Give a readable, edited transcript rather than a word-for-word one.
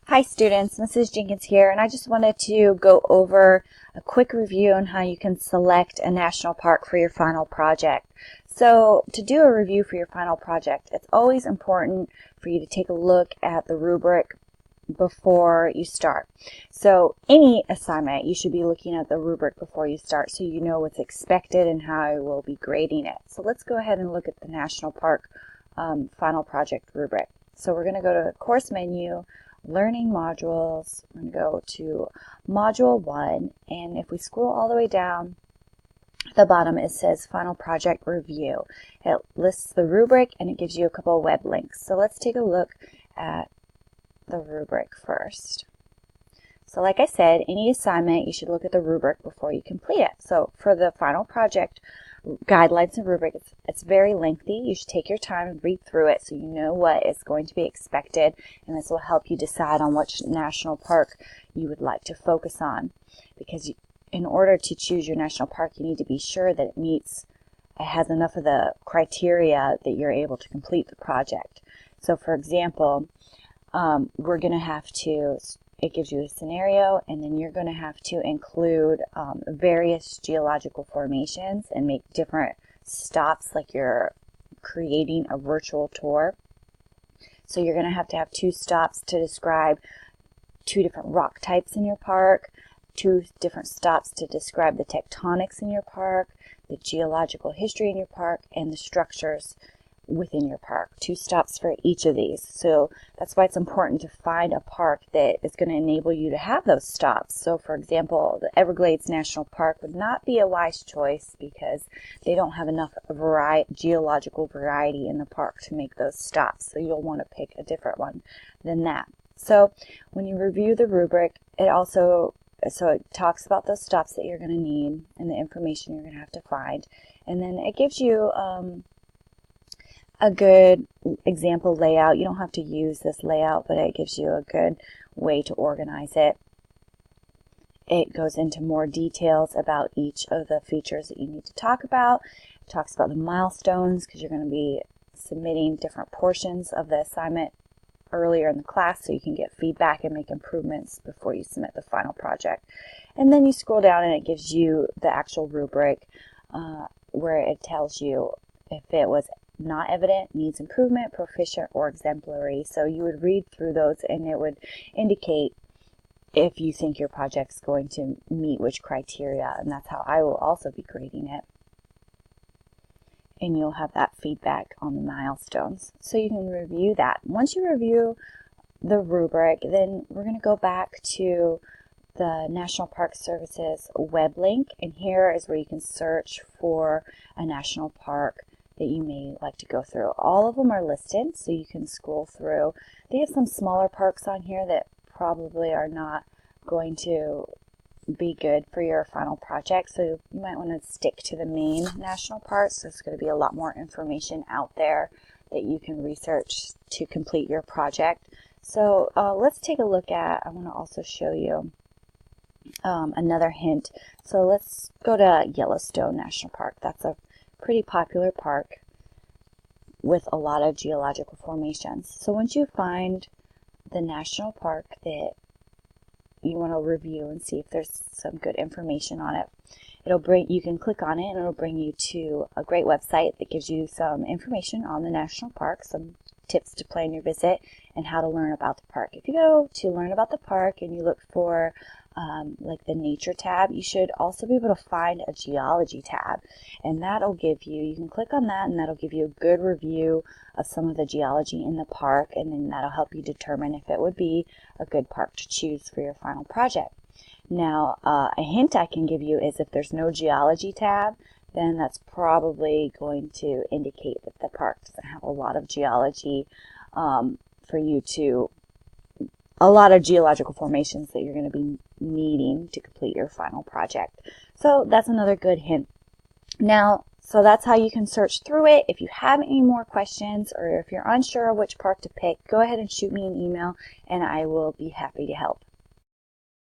Hi students, Mrs. Jenkins here, and I just wanted to go over a quick review on how you can select a national park for your final project. So to do a review for your final project, it's always important for you to take a look at the rubric before you start. So any assignment, you should be looking at the rubric before you start so you know what's expected and how I will be grading it. So let's go ahead and look at the national park final project rubric. So we're going to go to the course menu, learning modules. We're going to go to module 1, and if we scroll all the way down at the bottom, it says final project review. It lists the rubric and it gives you a couple of web links. So let's take a look at the rubric first. So like I said, any assignment, you should look at the rubric before you complete it. So for the final project guidelines and rubric, it's very lengthy. You should take your time and read through it so you know what is going to be expected, and this will help you decide on which national park you would like to focus on. Because in order to choose your national park, you need to be sure that it has enough of the criteria that you're able to complete the project. So for example, we're going to have to, it gives you a scenario, and then you're going to have to include various geological formations and make different stops, like you're creating a virtual tour. So you're going to have 2 stops to describe 2 different rock types in your park, 2 different stops to describe the tectonics in your park, the geological history in your park, and the structures within your park. 2 stops for each of these. So that's why it's important to find a park that is going to enable you to have those stops. So for example, the Everglades National Park would not be a wise choice because they don't have enough geological variety in the park to make those stops. So you'll want to pick a different one than that. So when you review the rubric, it talks about those stops that you're going to need and the information you're going to have to find. And then it gives you a good example layout. You don't have to use this layout, but it gives you a good way to organize it. It goes into more details about each of the features that you need to talk about. It talks about the milestones because you're going to be submitting different portions of the assignment earlier in the class so you can get feedback and make improvements before you submit the final project. And then you scroll down and it gives you the actual rubric where it tells you if it was not evident, needs improvement, proficient, or exemplary. So you would read through those and it would indicate if you think your project's going to meet which criteria, and that's how I will also be grading it. And you'll have that feedback on the milestones. So you can review that. Once you review the rubric, then we're going to go back to the National Park Service's web link, and here is where you can search for a national park that you may like to go through. All of them are listed, so you can scroll through. They have some smaller parks on here that probably are not going to be good for your final project, so you might want to stick to the main national parks. There's going to be a lot more information out there that you can research to complete your project. So let's take a look at, I want to also show you another hint. So let's go to Yellowstone National Park. That's a pretty popular park with a lot of geological formations. So once you find the national park that you want to review and see if there's some good information on it, you can click on it and it'll bring you to a great website that gives you some information on the national park, some tips to plan your visit, and how to learn about the park. If you go to learn about the park and you look for like the nature tab, you should also be able to find a geology tab, and that'll give you can click on that and that'll give you a good review of some of the geology in the park, and then that'll help you determine if it would be a good park to choose for your final project. Now a hint I can give you is if there's no geology tab, then that's probably going to indicate that the park doesn't have a lot of geology a lot of geological formations that you're going to be needing to complete your final project. So that's another good hint. Now, so that's how you can search through it. If you have any more questions or if you're unsure of which park to pick, go ahead and shoot me an email and I will be happy to help.